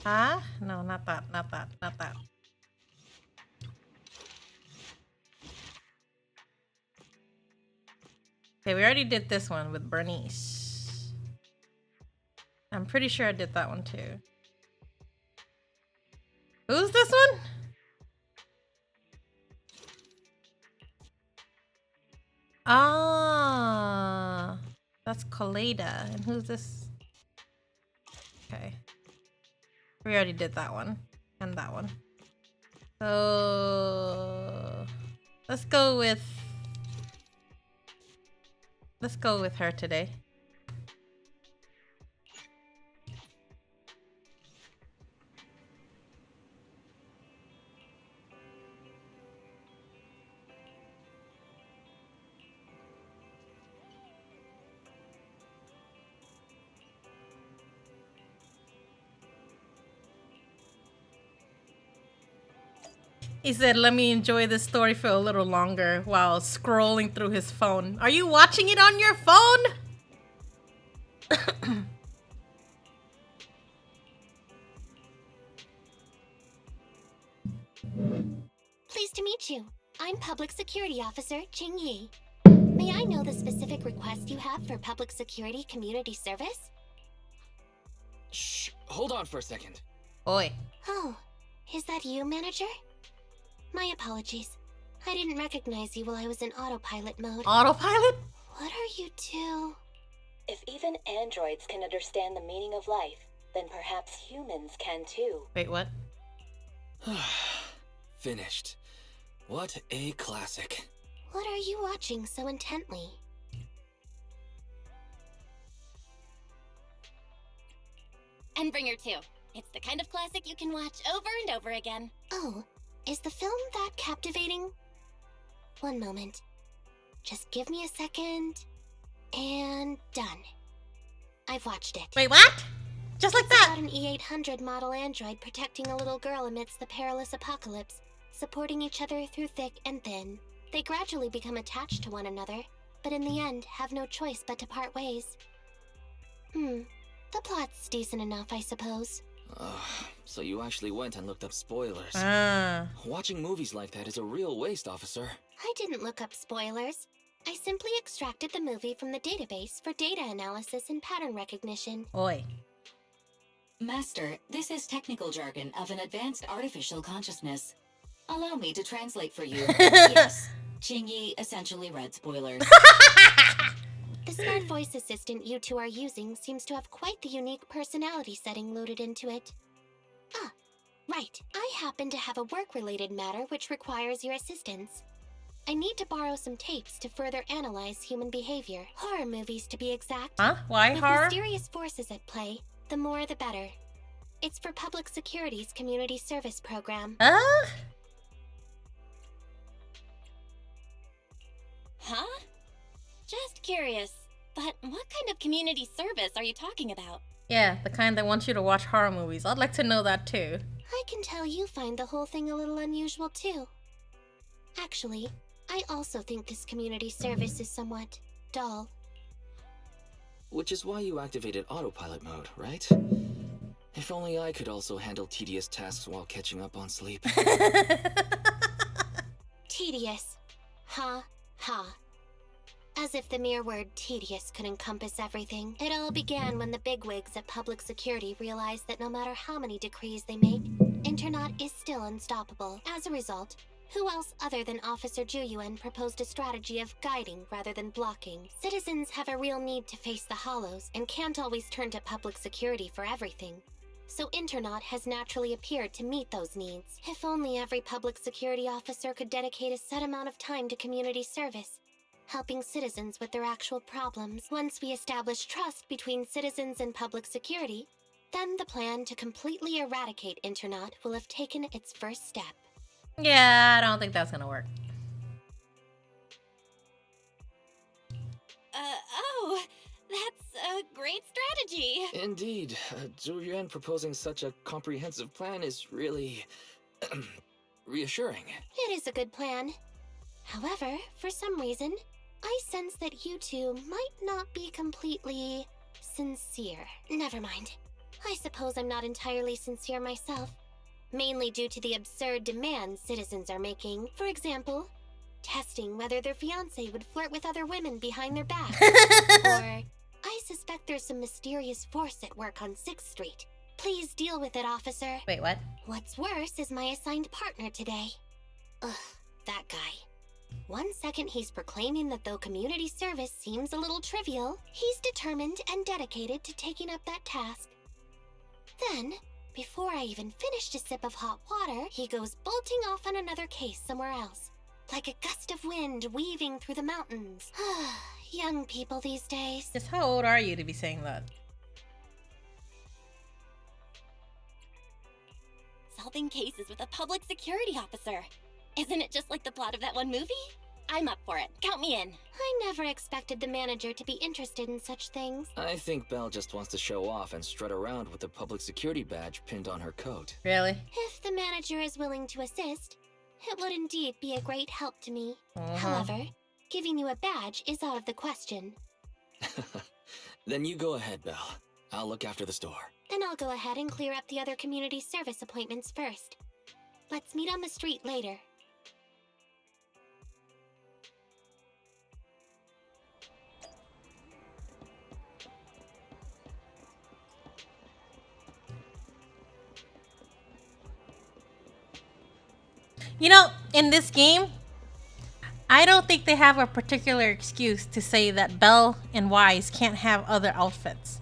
Huh? No, not that, not that, not that. Okay, we already did this one with Bernice. I'm pretty sure I did that one too. Who's this one? Ah, that's Kaleda. And who's this? Okay. We already did that one. And that one. So let's go with her today. He said, let me enjoy this story for a little longer while scrolling through his phone. Are you watching it on your phone? Pleased to meet you. I'm Public Security Officer Qingyi. May I know the specific request you have for public security community service? Shh, hold on for a second. Oi. Oh, is that you, manager? My apologies. I didn't recognize you while I was in autopilot mode. Autopilot? What are you two? If even androids can understand the meaning of life, then perhaps humans can too. Wait, what? Finished. What a classic. What are you watching so intently? Endbringer 2. It's the kind of classic you can watch over and over again. Oh, is the film that captivating? One moment. Just give me a second. And done. I've watched it. Wait, what? Just like It's that? about an E800 model android protecting a little girl amidst the perilous apocalypse, supporting each other through thick and thin. They gradually become attached to one another, but in the end have no choice but to part ways. The plot's decent enough, I suppose. So you actually went and looked up spoilers. Ah. Watching movies like that is a real waste, officer. I didn't look up spoilers. I simply extracted the movie from the database for data analysis and pattern recognition. Oi. Master, this is technical jargon of an advanced artificial consciousness. Allow me to translate for you. Yes, Qingyi essentially read spoilers. The smart voice assistant you two are using seems to have quite the unique personality setting loaded into it. Ah, right. I happen to have a work-related matter which requires your assistance. I need to borrow some tapes to further analyze human behavior. Horror movies, to be exact. Huh? Why With horror? mysterious forces at play, the more the better. It's for Public Security's community service program. Huh? Huh? Just curious. But what kind of community service are you talking about? Yeah, the kind that wants you to watch horror movies. I'd like to know that too. I can tell you find the whole thing a little unusual too. Actually, I also think this community service is somewhat dull. Which is why you activated autopilot mode, right? If only I could also handle tedious tasks while catching up on sleep. Tedious. Ha, ha. As if the mere word tedious could encompass everything. It all began when the bigwigs at Public Security realized that no matter how many decrees they make, Internet is still unstoppable. As a result, who else other than Officer Juyuan proposed a strategy of guiding rather than blocking? Citizens have a real need to face the hollows and can't always turn to Public Security for everything. So Internet has naturally appeared to meet those needs. If only every Public Security officer could dedicate a set amount of time to community service, helping citizens with their actual problems. Once we establish trust between citizens and Public Security, then the plan to completely eradicate Internet will have taken its first step. Yeah, I don't think that's gonna work. Oh, that's a great strategy. Indeed, Zhou Yuan proposing such a comprehensive plan is really reassuring. It is a good plan. However, for some reason, I sense that you two might not be completely sincere. Never mind. I suppose I'm not entirely sincere myself. Mainly due to the absurd demands citizens are making. For example, testing whether their fiancé would flirt with other women behind their back. Or, I suspect there's some mysterious force at work on 6th Street. Please deal with it, officer. Wait, what? What's worse is my assigned partner today. Ugh, that guy. One second he's proclaiming that though community service seems a little trivial, he's determined and dedicated to taking up that task. Then, before I even finished a sip of hot water, he goes bolting off on another case somewhere else. Like a gust of wind weaving through the mountains. Young people these days. Just how old are you to be saying that? Solving cases with a public security officer. Isn't it just like the plot of that one movie? I'm up for it. Count me in. I never expected the manager to be interested in such things. I think Belle just wants to show off and strut around with the public security badge pinned on her coat. Really? If the manager is willing to assist, it would indeed be a great help to me. Uh-huh. However, giving you a badge is out of the question. Then you go ahead, Belle. I'll look after the store. Then I'll go ahead and clear up the other community service appointments first. Let's meet on the street later. You know, in this game, I don't think they have a particular excuse to say that Belle and Wise can't have other outfits.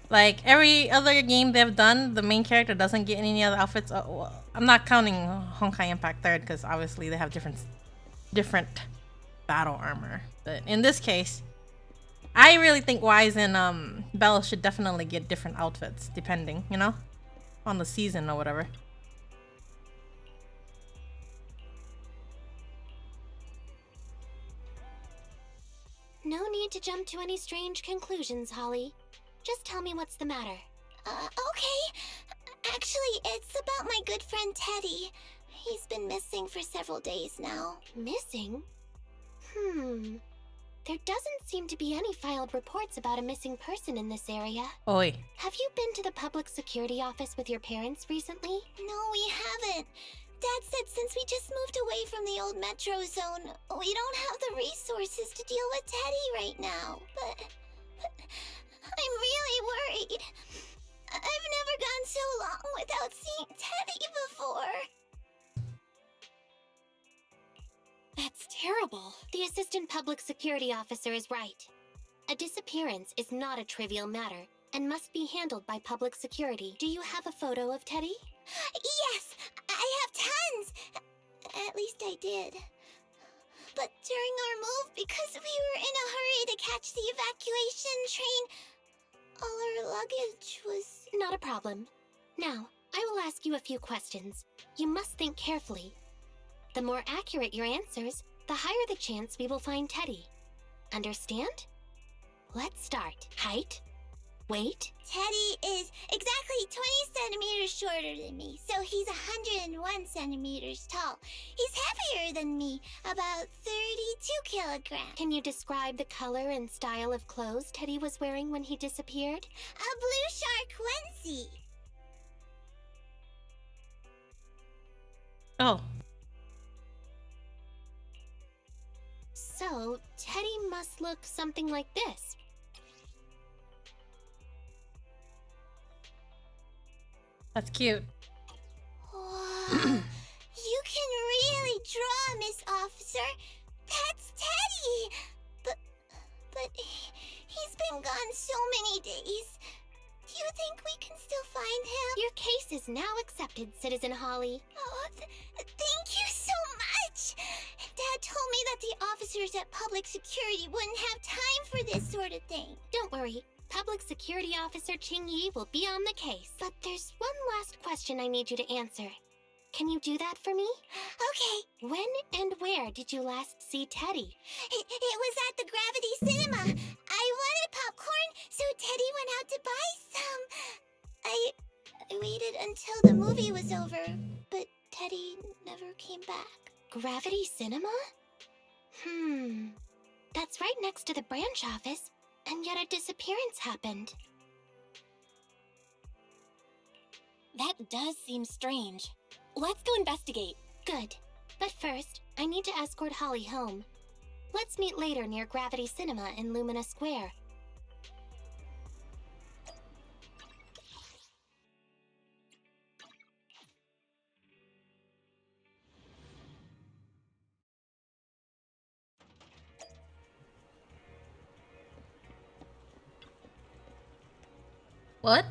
Like, every other game they've done, the main character doesn't get any other outfits. Well, I'm not counting Honkai Impact 3rd, because obviously they have different battle armor. But in this case, I really think Wise and Belle should definitely get different outfits, depending, you know, on the season or whatever. No need to jump to any strange conclusions, Holly. Just tell me what's the matter. Okay. Actually, it's about my good friend Teddy. He's been missing for several days now. Missing? There doesn't seem to be any filed reports about a missing person in this area. Oi. Have you been to the public security office with your parents recently? No, we haven't. Dad said since we just moved away from the old metro zone, we don't have the resources to deal with Teddy right now. But I'm really worried. I've never gone so long without seeing Teddy before. That's terrible. The assistant public security officer is right. A disappearance is not a trivial matter and must be handled by public security. Do you have a photo of Teddy? Yes, I have tons. At least I did. But during our move, because we were in a hurry to catch the evacuation train, all our luggage was... Not a problem. Now, I will ask you a few questions. You must think carefully. The more accurate your answers, the higher the chance we will find Teddy. Understand? Let's start. Height? Weight? Teddy is exactly 20 centimeters shorter than me, so he's 101 centimeters tall. He's heavier than me, about 32 kilograms. Can you describe the color and style of clothes Teddy was wearing when he disappeared? A blue shark onesie. Oh. So, Teddy must look something like this. That's cute. Wow. You can really draw, Miss Officer. That's Teddy. But he's been gone so many days. Do you think we can still find him? Your case is now accepted, Citizen Holly. Oh, thank you so much. Dad told me that the officers at Public Security wouldn't have time for this sort of thing. Don't worry. Public Security Officer Qingyi will be on the case. But there's one last question I need you to answer. Can you do that for me? Okay. When and where did you last see Teddy? It was at the Gravity Cinema. I wanted popcorn, so Teddy went out to buy some. I waited until the movie was over, but Teddy never came back. Gravity Cinema? That's right next to the branch office, and yet a disappearance happened. That does seem strange. Let's go investigate. Good. But first, I need to escort Holly home. Let's meet later near Gravity Cinema in Lumina Square. What?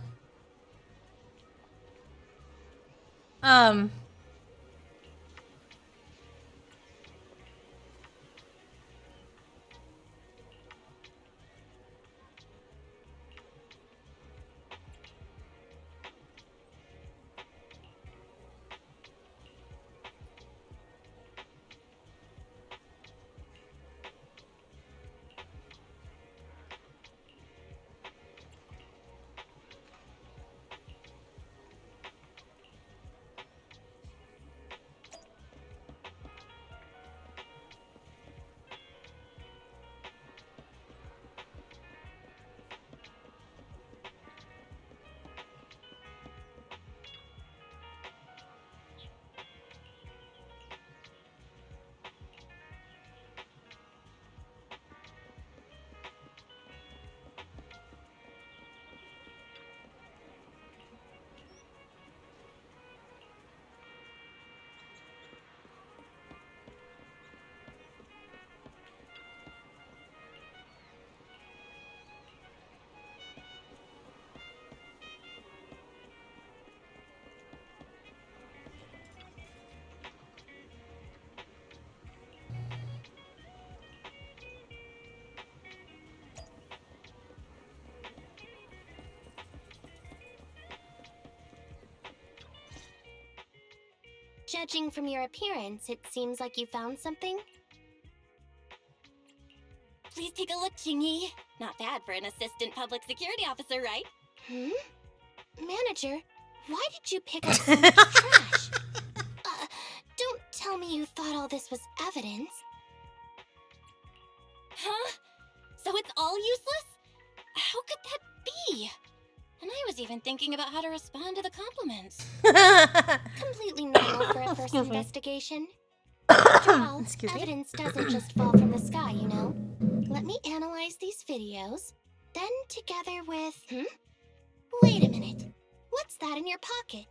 Judging from your appearance, it seems like you found something. Please take a look, Qingyi. Not bad for an assistant public security officer, right? Manager, why did you pick up so much trash? Don't tell me you thought all this was evidence. Huh? So it's all useless? How could that be? And I was even thinking about how to respond to the compliments. Completely normal for a first investigation. After all, Excuse me? evidence doesn't just fall from the sky, you know. Let me analyze these videos, then together with... Wait a minute. What's that in your pocket?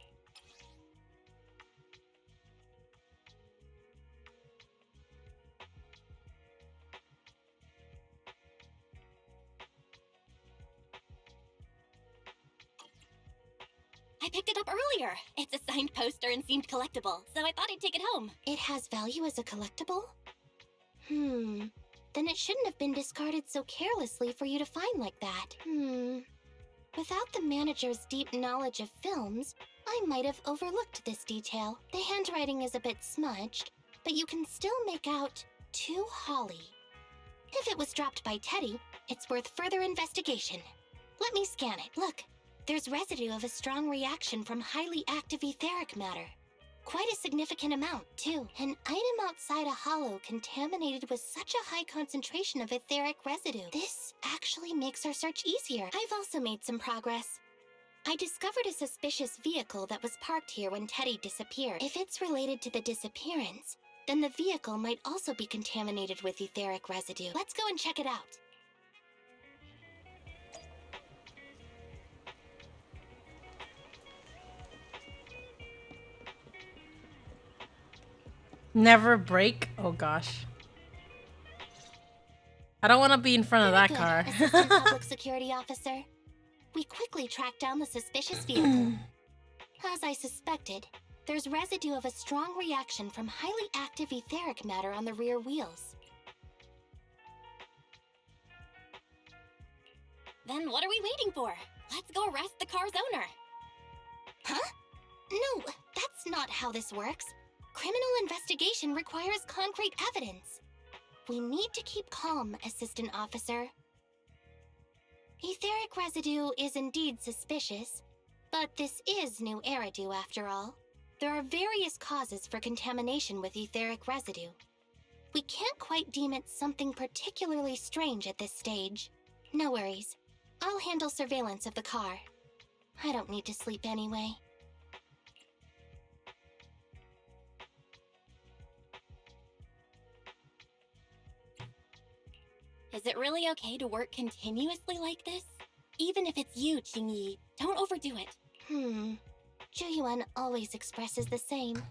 I picked it up earlier. It's a signed poster and seemed collectible, so I thought I'd take it home. It has value as a collectible? Then it shouldn't have been discarded so carelessly for you to find like that. Without the manager's deep knowledge of films, I might have overlooked this detail. The handwriting is a bit smudged, but you can still make out "To Holly." If it was dropped by Teddy, it's worth further investigation. Let me scan it. Look, there's residue of a strong reaction from highly active etheric matter. Quite a significant amount, too. An item outside a hollow contaminated with such a high concentration of etheric residue. This actually makes our search easier. I've also made some progress. I discovered a suspicious vehicle that was parked here when Teddy disappeared. If it's related to the disappearance, then the vehicle might also be contaminated with etheric residue. Let's go and check it out. Never break? Oh gosh. I don't want to be in front of that Good, car. Assistant Public Security Officer. We quickly tracked down the suspicious vehicle. As I suspected, there's residue of a strong reaction from highly active etheric matter on the rear wheels. Then what are we waiting for? Let's go arrest the car's owner. Huh? No, that's not how this works. Criminal investigation requires concrete evidence. We need to keep calm, Assistant Officer. Etheric residue is indeed suspicious, but this is new Eridu after all. There are various causes for contamination with etheric residue. We can't quite deem it something particularly strange at this stage. No worries. I'll handle surveillance of the car. I don't need to sleep anyway. Is it really okay to work continuously like this? Even if it's you, Qingyi, don't overdo it. Zhuyuan always expresses the same.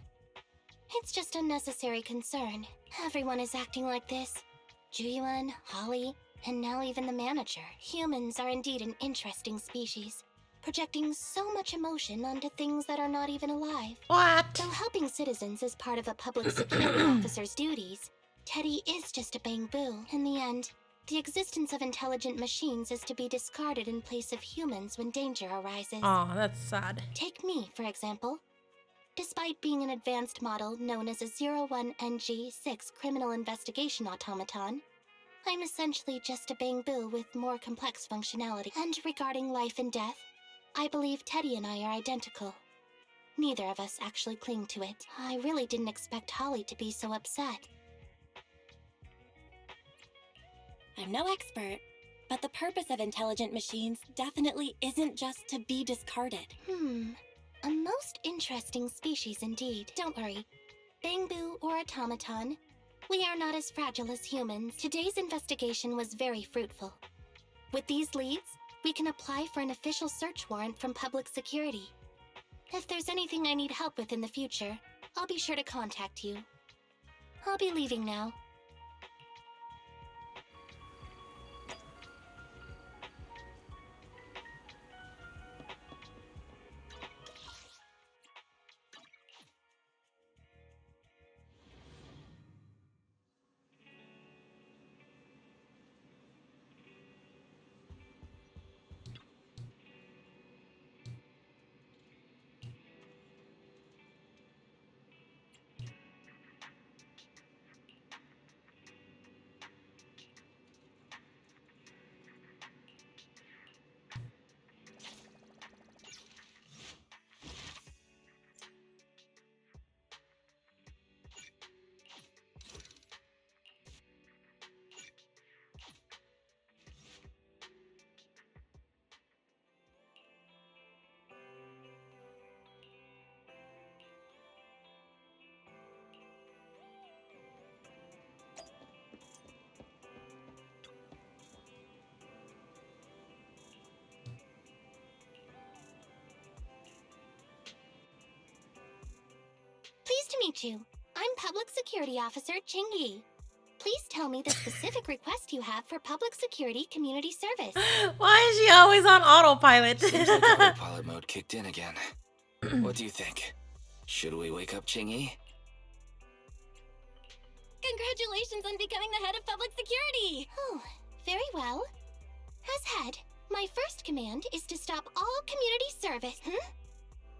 It's just unnecessary concern. Everyone is acting like this. Zhuyuan, Holly, and now even the manager. Humans are indeed an interesting species, projecting so much emotion onto things that are not even alive. What? Though helping citizens is part of a public security officer's duties, Teddy is just a Bangboo. In the end, the existence of intelligent machines is to be discarded in place of humans when danger arises. Oh, that's sad. Take me, for example. Despite being an advanced model known as a 01NG6 criminal investigation automaton, I'm essentially just a Bangboo with more complex functionality. And regarding life and death, I believe Teddy and I are identical. Neither of us actually cling to it. I really didn't expect Holly to be so upset. I'm no expert, but the purpose of intelligent machines definitely isn't just to be discarded. A most interesting species indeed. Don't worry. Bangboo or automaton, we are not as fragile as humans. Today's investigation was very fruitful. With these leads, we can apply for an official search warrant from public security. If there's anything I need help with in the future, I'll be sure to contact you. I'll be leaving now. Pleased to meet you. I'm Public Security Officer Qingyi. Please tell me the specific request you have for public security community service. Why is she always on autopilot? Seems like autopilot mode kicked in again. What do you think? Should we wake up Qingyi? Congratulations on becoming the head of public security! Oh, very well. As head, my first command is to stop all community service.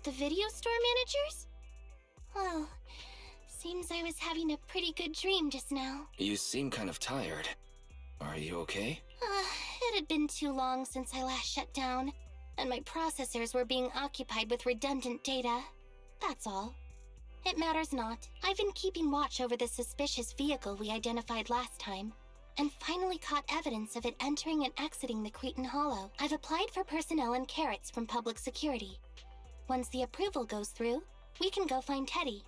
The video store managers? Well, seems I was having a pretty good dream just now. You seem kind of tired. Are you okay? It had been too long since I last shut down, and my processors were being occupied with redundant data. That's all. It matters not. I've been keeping watch over the suspicious vehicle we identified last time, and finally caught evidence of it entering and exiting the Cretan Hollow. I've applied for personnel and carrots from public security. Once the approval goes through, we can go find Teddy.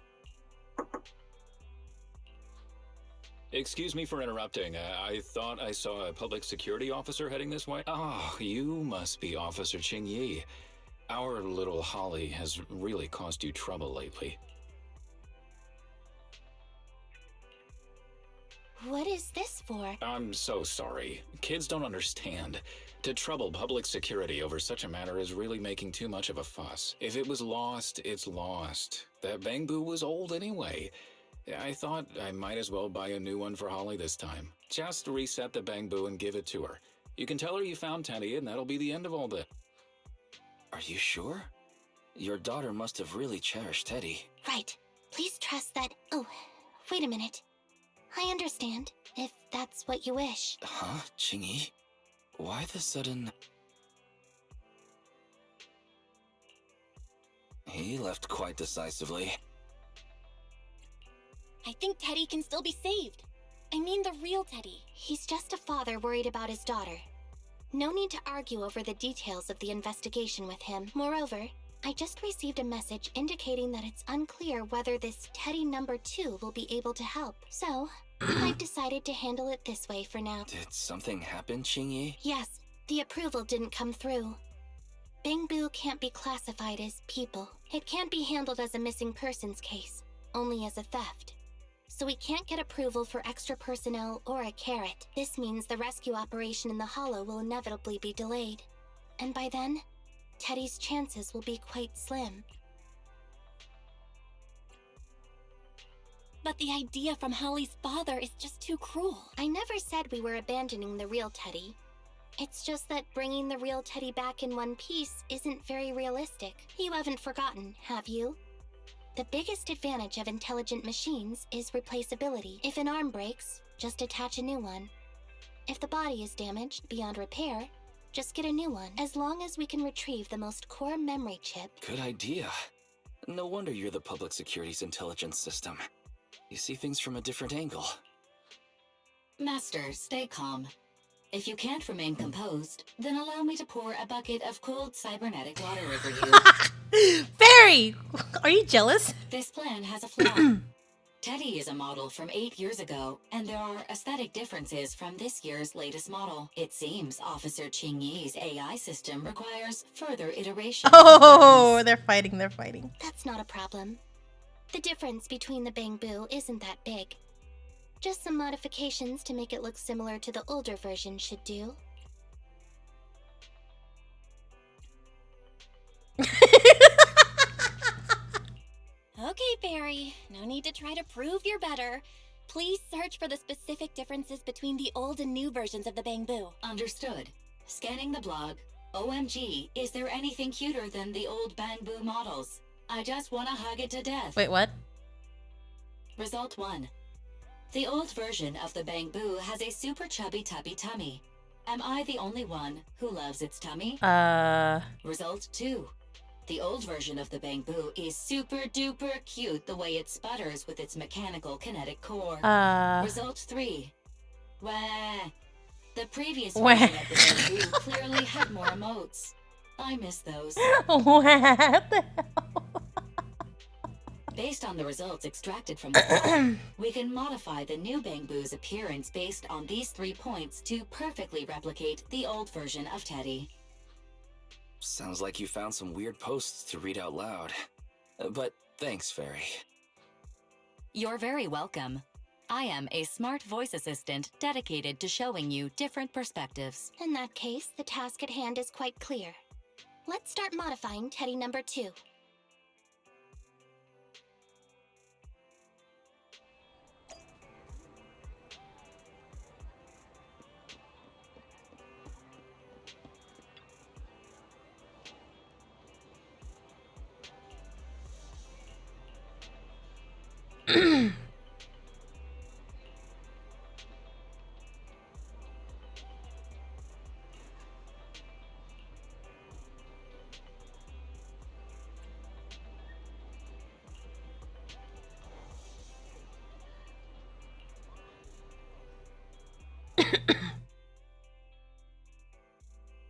Excuse me for interrupting. I thought I saw a public security officer heading this way. Oh, you must be Officer Qingyi. Our little Holly has really caused you trouble lately. What is this for? I'm so sorry. Kids don't understand. To trouble public security over such a matter is really making too much of a fuss. If it was lost, it's lost. That Bangboo was old anyway. I thought I might as well buy a new one for Holly this time. Just reset the Bangboo and give it to her. You can tell her you found Teddy and that'll be the end of all this. Are you sure? Your daughter must have really cherished Teddy. Right. Please trust that... Oh, wait a minute. I understand, if that's what you wish. Huh? Qingyi? Why the sudden... He left quite decisively. I think Teddy can still be saved. I mean the real Teddy. He's just a father worried about his daughter. No need to argue over the details of the investigation with him. Moreover, I just received a message indicating that it's unclear whether this Teddy number 2 will be able to help. So, I've decided to handle it this way for now. Did something happen, Qingyi? Yes, the approval didn't come through. Bangboo can't be classified as people. It can't be handled as a missing persons case, only as a theft. So we can't get approval for extra personnel or a carrot. This means the rescue operation in the Hollow will inevitably be delayed. And by then, Teddy's chances will be quite slim. But the idea from Holly's father is just too cruel. I never said we were abandoning the real Teddy. It's just that bringing the real Teddy back in one piece isn't very realistic. You haven't forgotten, have you? The biggest advantage of intelligent machines is replaceability. If an arm breaks, just attach a new one. If the body is damaged beyond repair, just get a new one. As long as we can retrieve the most core memory chip. Good idea. No wonder you're the public security's intelligence system. You see things from a different angle. Master, stay calm. If you can't remain composed, then allow me to pour a bucket of cold cybernetic water over you. Fairy! Are you jealous? This plan has a flaw. Teddy is a model from 8 years ago, and there are aesthetic differences from this year's latest model. It seems Officer Qingyi's AI system requires further iteration. Oh, they're fighting, they're fighting. That's not a problem. The difference between the Bangboo isn't that big. Just some modifications to make it look similar to the older version should do. Okay, Fairy. No need to try to prove you're better. Please search for the specific differences between the old and new versions of the Bangboo. Understood. Scanning the blog. OMG, is there anything cuter than the old Bangboo models? I just want to hug it to death. Wait, what? Result 1. The old version of the Bangboo has a super chubby tubby tummy. Am I the only one who loves its tummy? Result 2. The old version of the Bangboo is super duper cute the way it sputters with its mechanical kinetic core. Result 3. Wah. The previous version of the Bangboo clearly had more emotes. I miss those. What the hell? Based on the results extracted from the blog, we can modify the new Bangboo's appearance based on these 3 points to perfectly replicate the old version of Teddy. Sounds like you found some weird posts to read out loud. But thanks, Fairy. You're very welcome. I am a smart voice assistant dedicated to showing you different perspectives. In that case, the task at hand is quite clear. Let's start modifying Teddy number 2.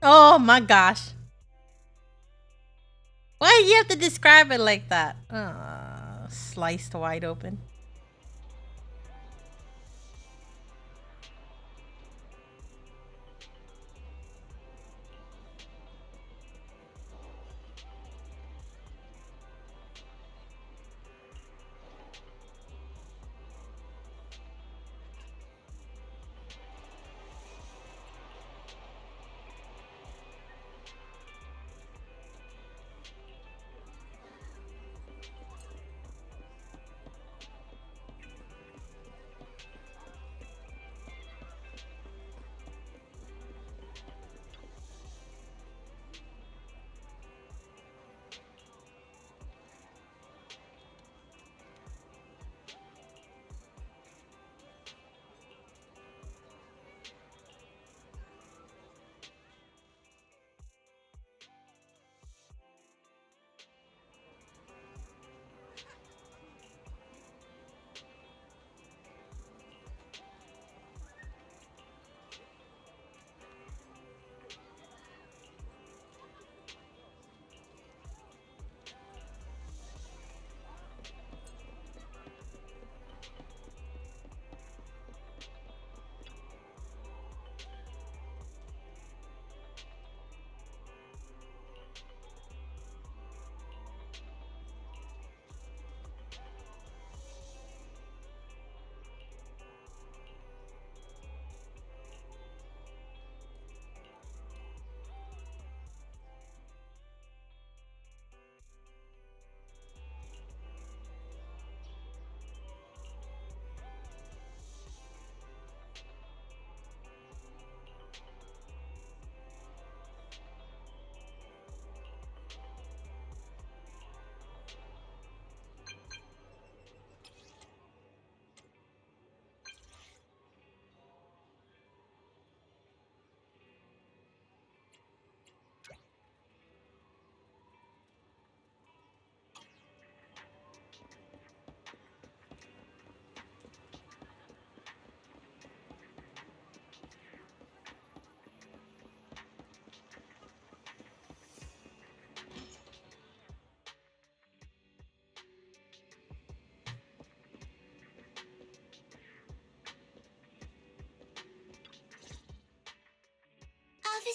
Oh my gosh. Why do you have to describe it like that? Sliced wide open.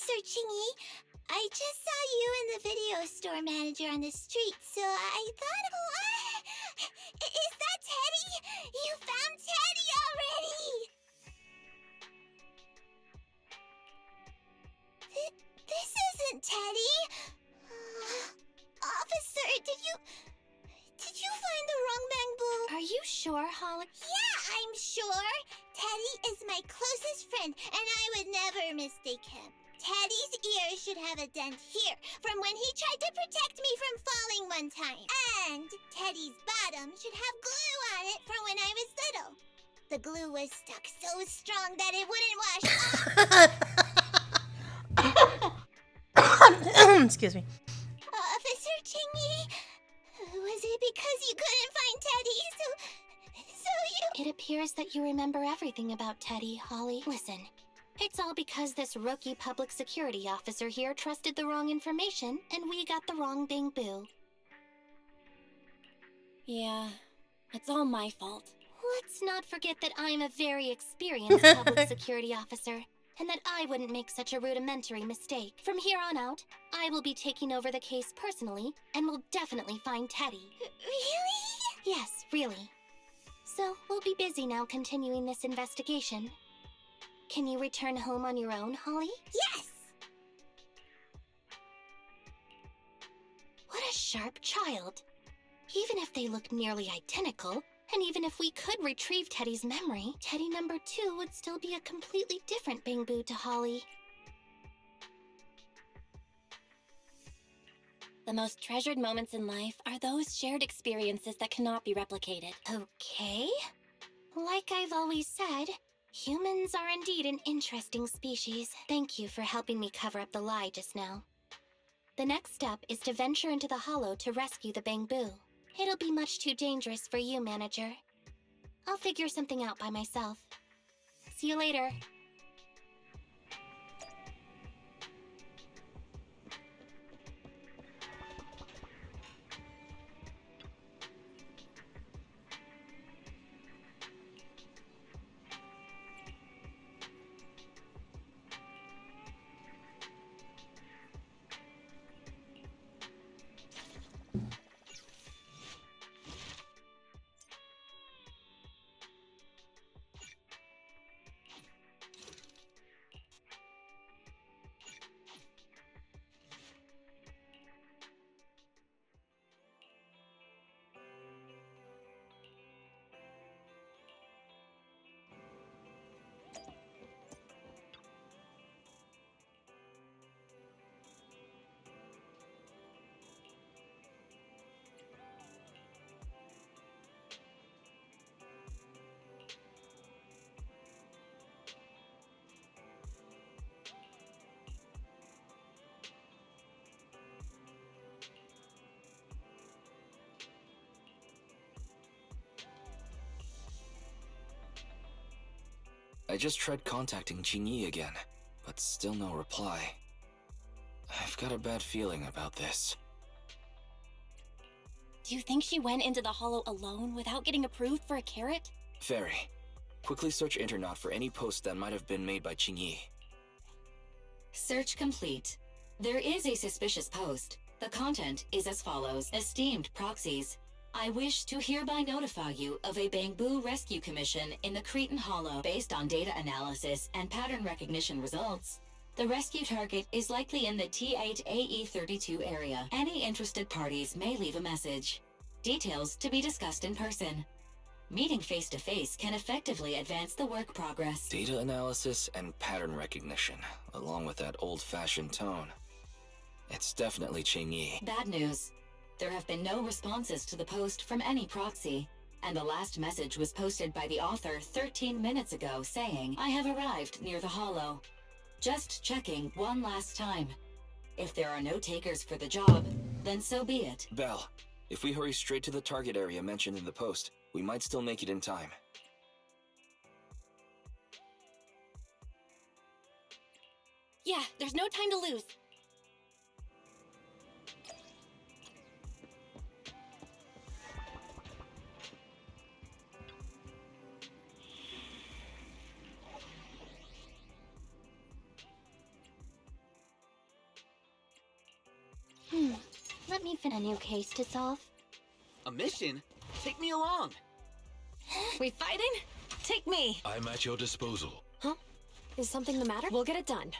Officer Qingyi, I just saw you and the video store manager on the street, so I thought, is that Teddy? You found Teddy already! This isn't Teddy. Officer, did you find the wrong Bangboo? Are you sure, Holly? Yeah, I'm sure. Teddy is my closest friend, and I would never mistake him. Teddy's ear should have a dent here from when he tried to protect me from falling one time. And Teddy's bottom should have glue on it from when I was little. The glue was stuck so strong that it wouldn't wash off. Excuse me. Officer Qingyi, was it because you couldn't find Teddy, so you... It appears that you remember everything about Teddy, Holly. Listen, it's all because this rookie public security officer here trusted the wrong information, and we got the wrong Bangboo. Yeah, it's all my fault. Let's not forget that I'm a very experienced public security officer, and that I wouldn't make such a rudimentary mistake. From here on out, I will be taking over the case personally, and will definitely find Teddy. Really? Yes, really. So, we'll be busy now continuing this investigation. Can you return home on your own, Holly? Yes! What a sharp child. Even if they look nearly identical, and even if we could retrieve Teddy's memory, Teddy number 2 would still be a completely different Bangboo to Holly. The most treasured moments in life are those shared experiences that cannot be replicated. Okay. Like I've always said, humans are indeed an interesting species. Thank you for helping me cover up the lie just now. The next step is to venture into the hollow to rescue the Bangboo. It'll be much too dangerous for you, Manager. I'll figure something out by myself. See you later. I just tried contacting Qingyi again, but still no reply. I've got a bad feeling about this. Do you think she went into the hollow alone without getting approved for a carrot? Very. Quickly search Internet for any post that might have been made by Qingyi. Search complete. There is a suspicious post. The content is as follows. Esteemed proxies, I wish to hereby notify you of a Bangboo rescue commission in the Cretan Hollow. Based on data analysis and pattern recognition results, the rescue target is likely in the T8AE32 area. Any interested parties may leave a message. Details to be discussed in person. Meeting face-to-face can effectively advance the work progress. Data analysis and pattern recognition, along with that old-fashioned tone. It's definitely Qingyi. Bad news. There have been no responses to the post from any proxy, and the last message was posted by the author 13 minutes ago saying, I have arrived near the hollow. Just checking one last time. If there are no takers for the job, then so be it. Belle, if we hurry straight to the target area mentioned in the post, we might still make it in time. Yeah, there's no time to lose. Let me find a new case to solve. A mission? Take me along. We fighting? Take me. I'm at your disposal. Huh? Is something the matter? We'll get it done.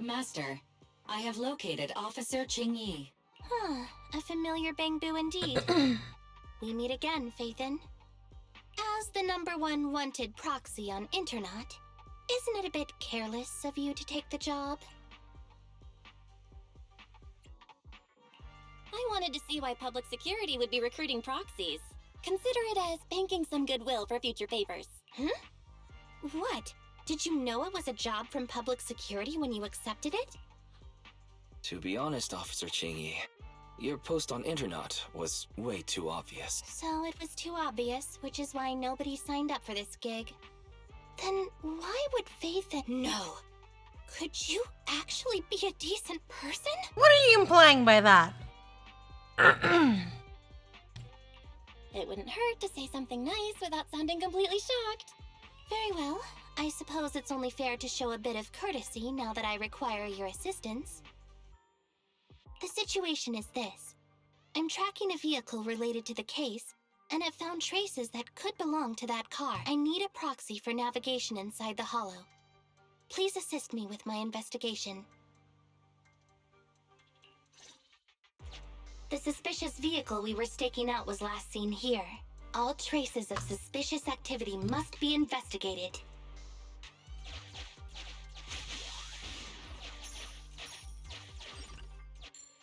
Master, I have located Officer Qingyi. Huh, a familiar Bangboo indeed. We meet again, Faithin. As the #1 wanted proxy on Internet, isn't it a bit careless of you to take the job? I wanted to see why public security would be recruiting proxies. Consider it as banking some goodwill for future favors. What? Did you know it was a job from public security when you accepted it? To be honest, Officer Qingyi, your post on Internet was way too obvious. So it was too obvious, which is why nobody signed up for this gig. Then why would Faithin... No. Could you actually be a decent person? What are you implying by that? It wouldn't hurt to say something nice without sounding completely shocked. Very well. I suppose it's only fair to show a bit of courtesy now that I require your assistance. The situation is this. I'm tracking a vehicle related to the case, and have found traces that could belong to that car. I need a proxy for navigation inside the hollow. Please assist me with my investigation. The suspicious vehicle we were staking out was last seen here. All traces of suspicious activity must be investigated.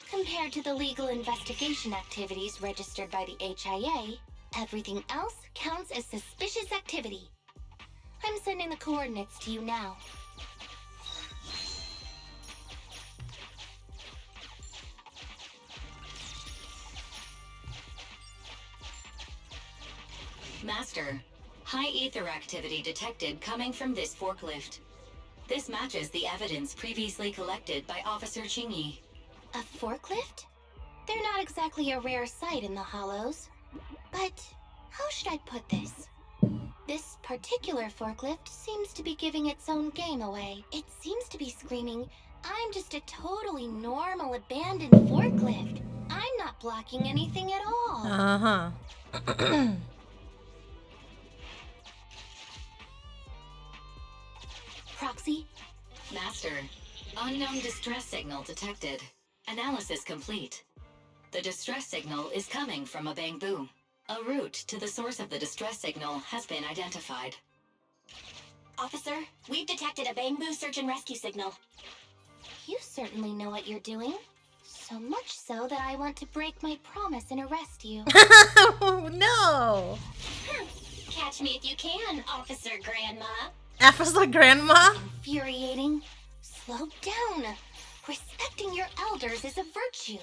Compared to the legal investigation activities registered by the HIA, everything else counts as suspicious activity. I'm sending the coordinates to you now. Master, high ether activity detected coming from this forklift. This matches the evidence previously collected by Officer Qingyi. A forklift? They're not exactly a rare sight in the Hollows. But how should I put this? This particular forklift seems to be giving its own game away. It seems to be screaming, I'm just a totally normal abandoned forklift. I'm not blocking anything at all. Uh-huh. Proxy? Master, unknown distress signal detected. Analysis complete. The distress signal is coming from a Bangboo. A route to the source of the distress signal has been identified. Officer, we've detected a Bangboo search and rescue signal. You certainly know what you're doing. So much so that I want to break my promise and arrest you. Oh, no! Catch me if you can, Officer Grandma. Officer Grandma? Infuriating. Slow down. Respecting your elders is a virtue.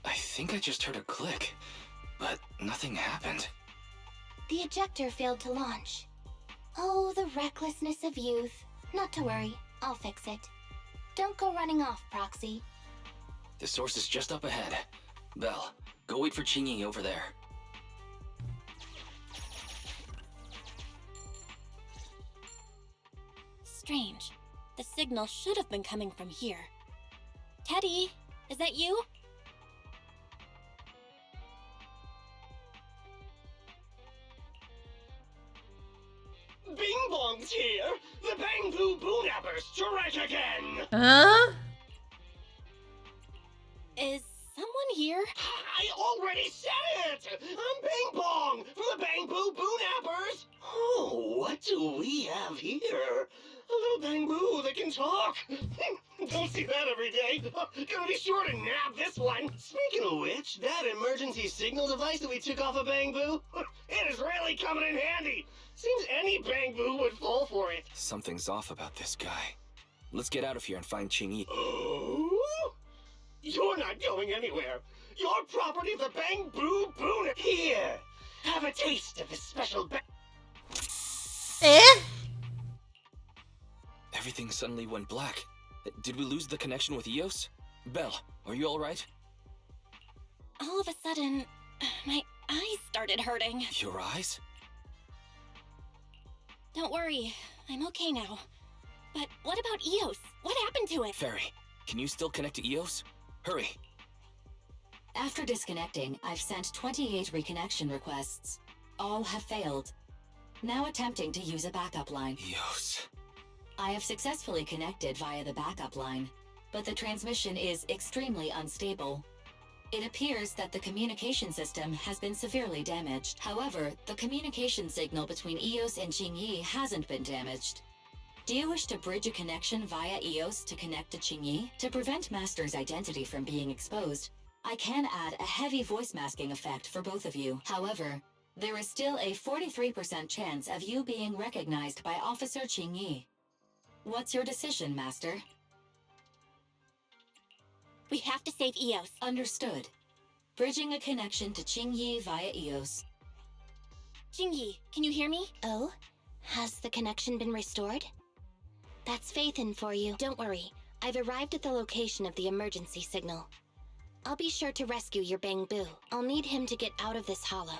I think I just heard a click, but nothing happened. The ejector failed to launch. Oh, the recklessness of youth. Not to worry, I'll fix it. Don't go running off, Proxy. The source is just up ahead. Belle, go wait for Qingyi over there. Strange. The signal should have been coming from here. Teddy, is that you? Bing Bong's here! The Bangboo Boonappers strike again! Huh? Is someone here? I already said it! I'm Bing Bong from the Bangboo Boonappers! Oh, what do we have here? A little Bangboo that can talk! Don't see that every day! Gonna be sure to nab this one! Speaking of which, that emergency signal device that we took off of Bangboo, it is really coming in handy! Seems any Bangboo would fall for it. Something's off about this guy. Let's get out of here and find Qingyi. Oh? You're not going anywhere. You're property of the Bangboo Boon. Here, have a taste of this special Everything suddenly went black. Did we lose the connection with Eos? Belle, are you alright? All of a sudden, my eyes started hurting. Your eyes? Don't worry, I'm okay now. But what about Eos? What happened to it? Fairy, can you still connect to Eos? Hurry. After disconnecting, I've sent 28 reconnection requests. All have failed. Now attempting to use a backup line. Eos. I have successfully connected via the backup line, but the transmission is extremely unstable. It appears that the communication system has been severely damaged. However, the communication signal between Eos and Qingyi hasn't been damaged. Do you wish to bridge a connection via Eos to connect to Qingyi? To prevent Master's identity from being exposed, I can add a heavy voice masking effect for both of you. However, there is still a 43% chance of you being recognized by Officer Qingyi. What's your decision, Master? We have to save Eos. Understood. Bridging a connection to Qingyi via Eos. Qingyi, can you hear me? Oh? Has the connection been restored? That's Faithin for you. Don't worry. I've arrived at the location of the emergency signal. I'll be sure to rescue your Bangboo. I'll need him to get out of this hollow.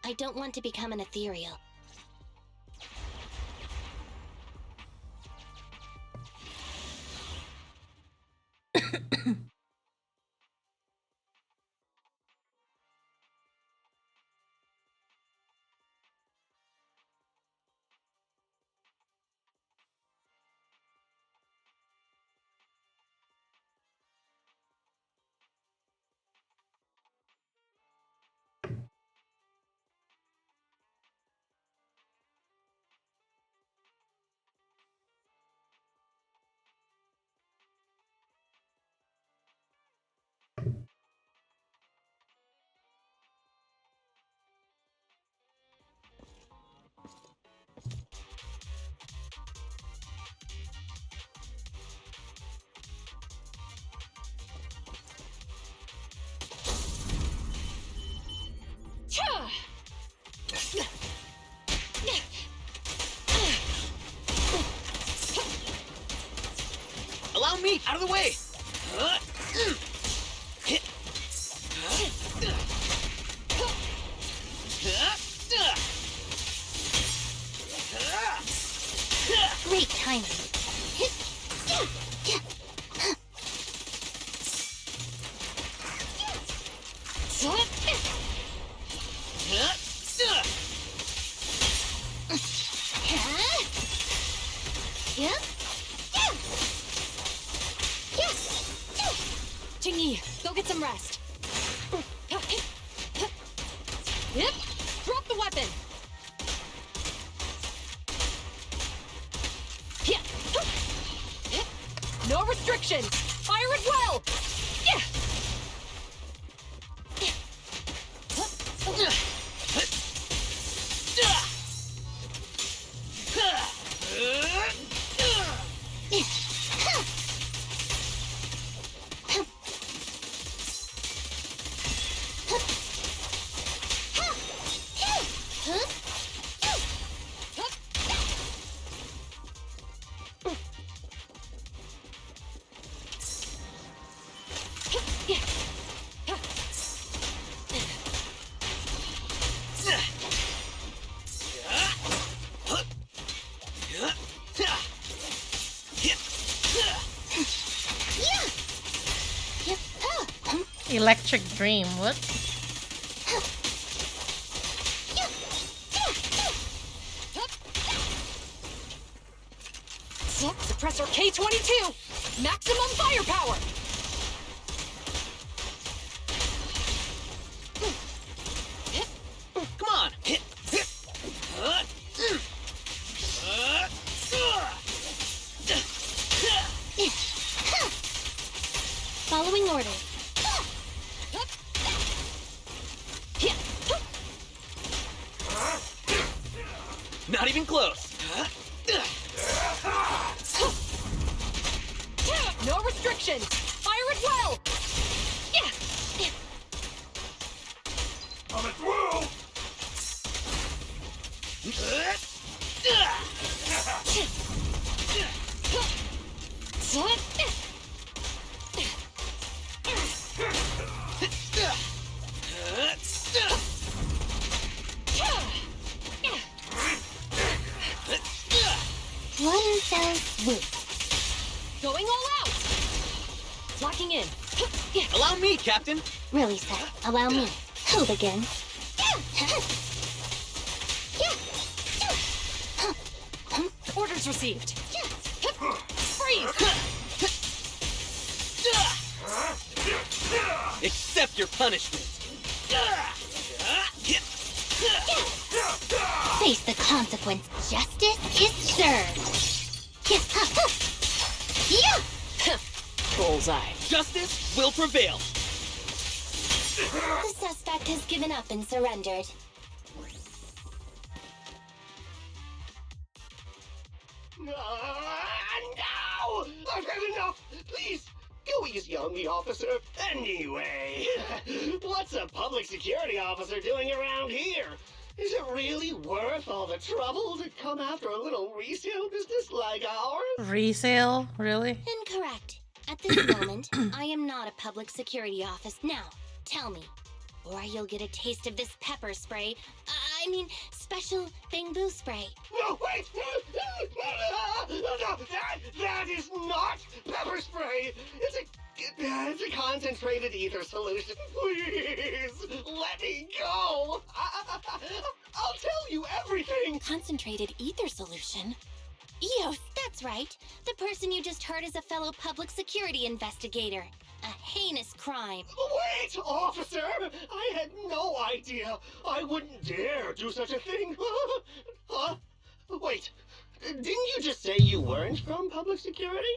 I don't want to become an ethereal. Allow me! Out of the way! Great timing. Qingyi, go get some rest. Yep. Drop the weapon. No restrictions. Fire at will. Electric Dream, what? Suppressor K-22! Maximum firepower! Come on! Following orders. Not even close! restriction! Fire it well! Yeah! Coming through! One fell swoop. Going all out! Locking in. Allow me, Captain. Really, sir. Allow me. Who begins? Orders received. Freeze! Accept your punishment. Face the consequence. Justice is served. Bullseye. Justice will prevail. The suspect has given up and surrendered. No! I've had enough! Please, go easy on me, officer. Anyway, what's a public security officer doing around here? Is it really worth all the trouble to come after a little resale business like ours? Resale? Really? Incorrect. At this moment, I am not a public security office. Now, tell me, or you'll get a taste of this pepper spray. Special Bangboo spray. No, wait! No, that is not pepper spray! It's a concentrated ether solution. Please, let me go! I'll tell you everything! Concentrated ether solution? Eos, that's right. The person you just heard is a fellow public security investigator. A heinous crime. Wait, officer! I had no idea. I wouldn't dare do such a thing. Huh? Wait, didn't you just say you weren't from public security?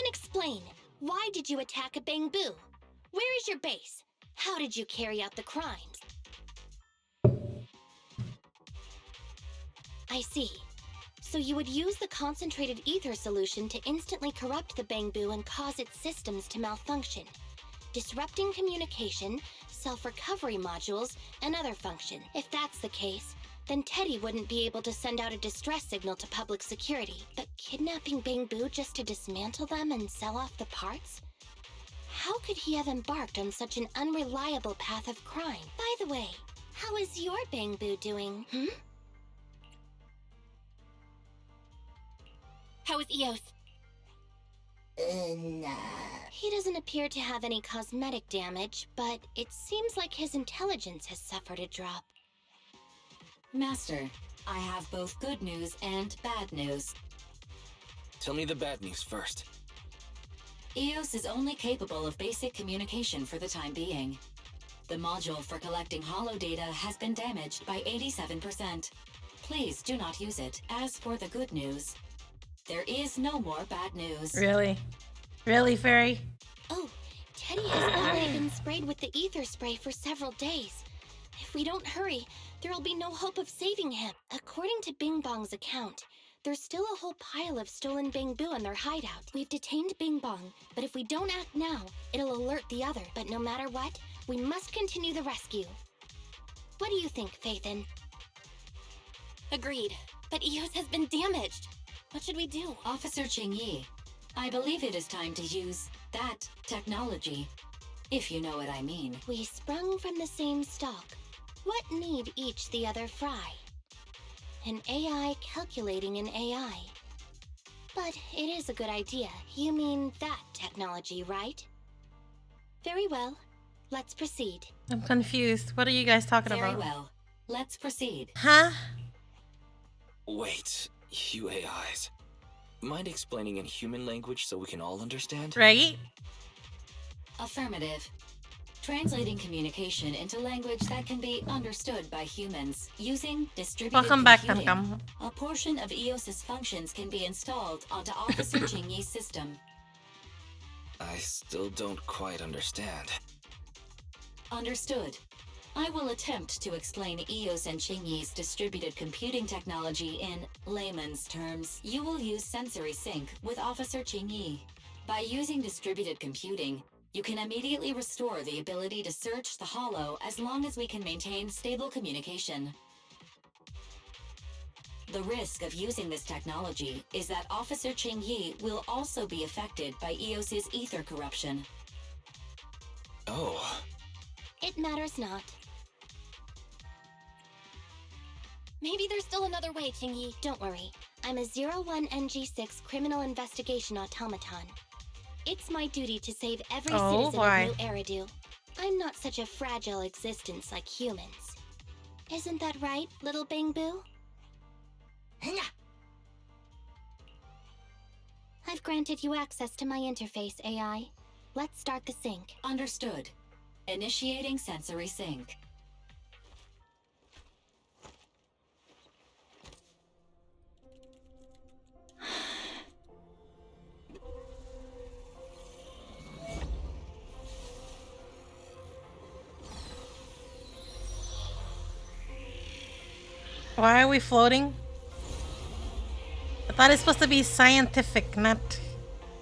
Explain. Why did you attack a Bangboo? Where is your base? How did you carry out the crimes? I see. So you would use the concentrated ether solution to instantly corrupt the Bangboo and cause its systems to malfunction, disrupting communication, self-recovery modules, and other function. If that's the case, then Teddy wouldn't be able to send out a distress signal to public security. But kidnapping Bangboo just to dismantle them and sell off the parts? How could he have embarked on such an unreliable path of crime? By the way, how is your Bangboo doing, How is Eos? He doesn't appear to have any cosmetic damage, but it seems like his intelligence has suffered a drop. Master, I have both good news and bad news. Tell me the bad news first. Eos is only capable of basic communication for the time being. The module for collecting holo data has been damaged by 87%. Please do not use it. As for the good news, there is no more bad news. Really? Really, Fairy? Oh, Teddy has already been sprayed with the ether spray for several days. If we don't hurry, there'll be no hope of saving him. According to Bing Bong's account, there's still a whole pile of stolen Bangboo in their hideout. We've detained Bing Bong, but if we don't act now, it'll alert the other. But no matter what, we must continue the rescue. What do you think, Faithin? Agreed, but Eos has been damaged. What should we do? Officer Qingyi, I believe it is time to use that technology, if you know what I mean. We sprung from the same stalk. What need each the other fry? An AI calculating an AI. But it is a good idea. You mean that technology, right? Very well. Let's proceed. I'm confused. What are you guys talking about? Very well. Let's proceed. Huh? Wait, you AIs. mind explaining in human language so we can all understand? Right? Affirmative. Translating communication into language that can be understood by humans using distributed Welcome back, computing. Kamkam. A portion of EOS's functions can be installed onto Officer Qingyi's system. I still don't quite understand. Understood. I will attempt to explain EOS and Qingyi's distributed computing technology in layman's terms. You will use sensory sync with Officer Qingyi. By using distributed computing, you can immediately restore the ability to search the hollow as long as we can maintain stable communication. The risk of using this technology is that Officer Qingyi will also be affected by EOS's ether corruption. Oh. It matters not. Maybe there's still another way, Qingyi. Don't worry. I'm a 01NG6 criminal investigation automaton. It's my duty to save every citizen of New Eridu. I'm not such a fragile existence like humans. Isn't that right, little Bangboo? I've granted you access to my interface, AI. Let's start the sync. Understood. Initiating sensory sync. Why are we floating? I thought it's supposed to be scientific, not,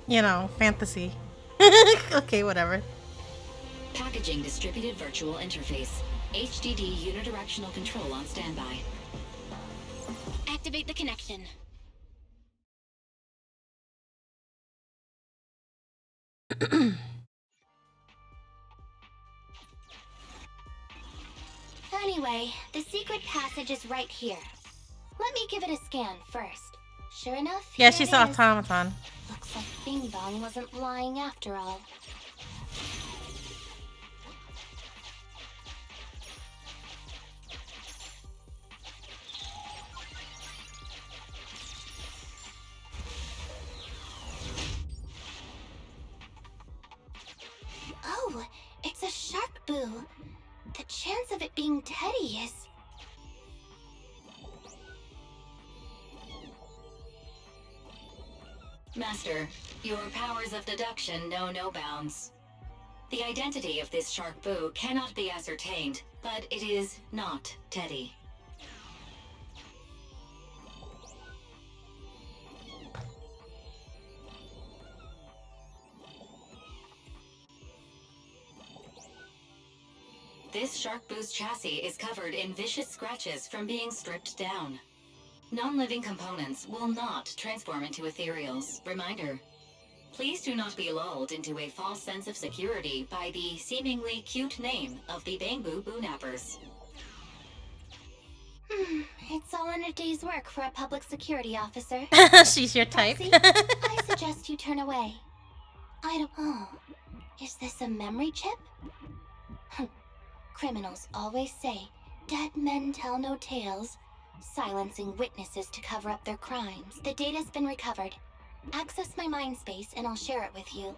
you know, fantasy. Okay, whatever. Packaging distributed virtual interface. HDD unidirectional control on standby. Activate the connection. Anyway, the secret passage is right here. Let me give it a scan first. Sure enough, Yeah, here she's it an is. automaton. Looks like Bing Bong wasn't lying after all. Oh, it's a shark boo. The chance of it being Teddy is... Master, your powers of deduction know no bounds. The identity of this shark boo cannot be ascertained, but it is not Teddy. This shark boo's chassis is covered in vicious scratches from being stripped down. Non-living components will not transform into ethereals. Reminder, please do not be lulled into a false sense of security by the seemingly cute name of the Bangboo Boonappers. It's all in a day's work for a public security officer. She's your type. Foxy, I suggest you turn away. I don't... Oh, is this a memory chip? Criminals always say, dead men tell no tales, silencing witnesses to cover up their crimes. The data's been recovered. Access my mind space and I'll share it with you.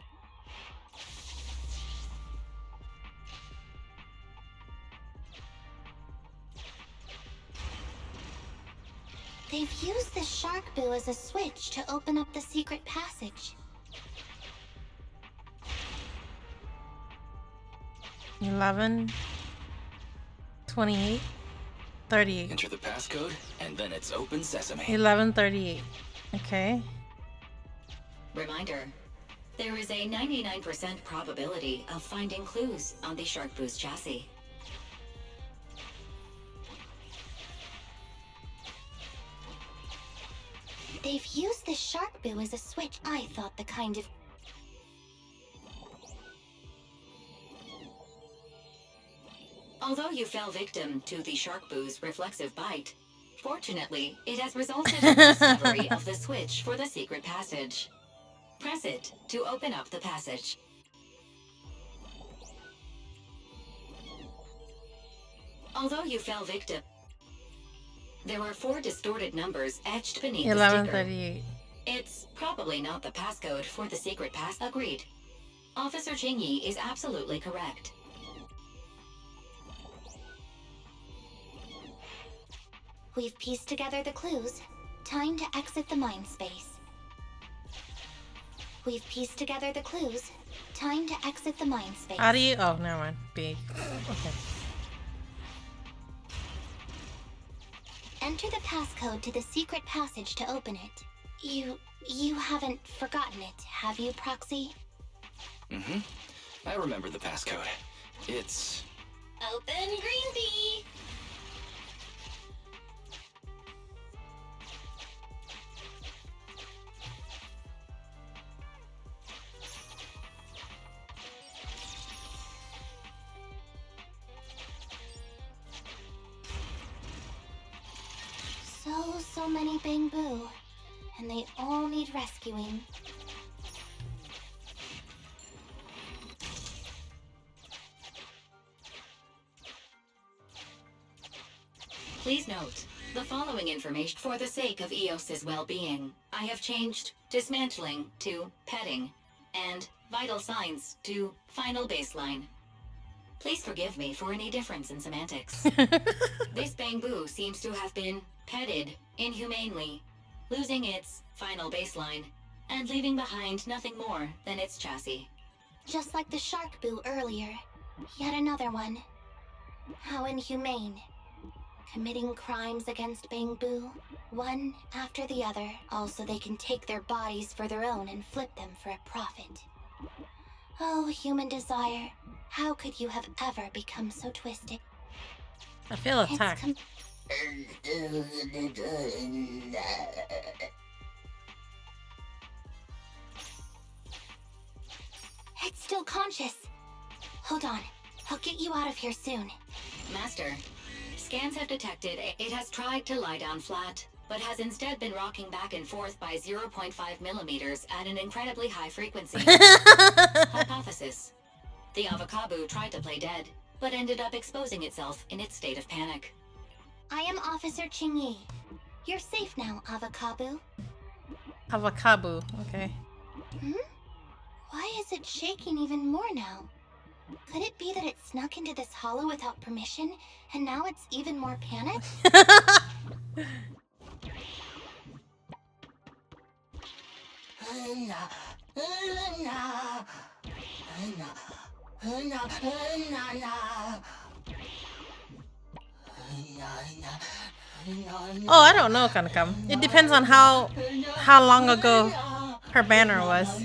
They've used the shark boo as a switch to open up the secret passage. 11, 28, 38. Enter the passcode, and then it's open sesame. 11:38. Okay. Reminder, there is a 99% probability of finding clues on the shark boo's chassis. They've used the shark boo as a switch. I thought the kind of... Although you fell victim to the shark boo's reflexive bite, fortunately, it has resulted in the discovery of the switch for the secret passage. Press it to open up the passage. Although you fell victim, there were 4 distorted numbers etched beneath the sticker. 11:38. It's probably not the passcode for the secret pass. Agreed. Officer Qingyi is absolutely correct. We've pieced together the clues. Time to exit the mind space. We've pieced together the clues. Time to exit the mind space. How do you? Oh, never mind. B. Okay. Enter the passcode to the secret passage to open it. You haven't forgotten it, have you, Proxy? Mm-hmm. I remember the passcode. It's... Open green bee! So many Bangboo, and they all need rescuing. Please note, the following information for the sake of EOS's well-being, I have changed dismantling to petting, and vital signs to final baseline. Please forgive me for any difference in semantics. This Bangboo seems to have been petted inhumanely, losing its final baseline, and leaving behind nothing more than its chassis. Just like the shark boo earlier. Yet another one. How inhumane. Committing crimes against Bangboo, one after the other, also they can take their bodies for their own and flip them for a profit. Oh, human desire, how could you have ever become so twisted? I feel attacked. It's still conscious. Hold on, I'll get you out of here soon. Master, scans have detected it has tried to lie down flat, but has instead been rocking back and forth by 0.5 millimeters at an incredibly high frequency. Hypothesis. The avocado tried to play dead, but ended up exposing itself in its state of panic. I am Officer Qingyi. You're safe now, avocado. Avocado, okay. Why is it shaking even more now? Could it be that it snuck into this hollow without permission, and now it's even more panicked? Oh, I don't know, Kanakam. It depends on how long ago her banner was.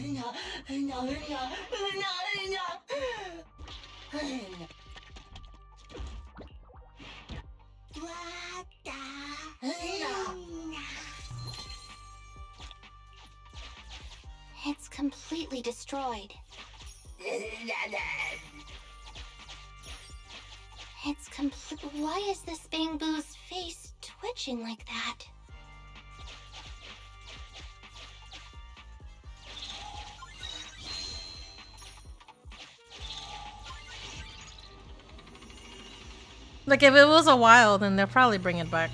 It's completely destroyed. It's complete. Why is this Bangboo's face twitching like that? Like, if it was a while, then they'll probably bring it back.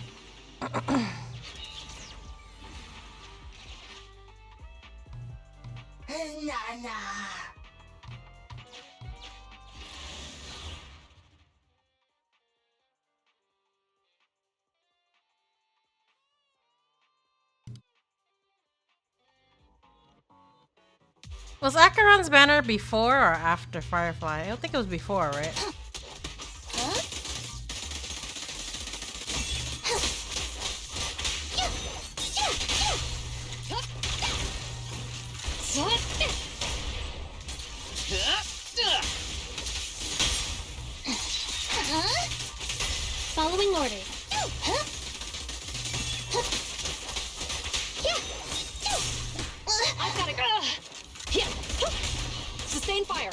Was Acheron's banner before or after Firefly? I don't think it was before, right? Following orders. I've got it. Here. Sustain fire.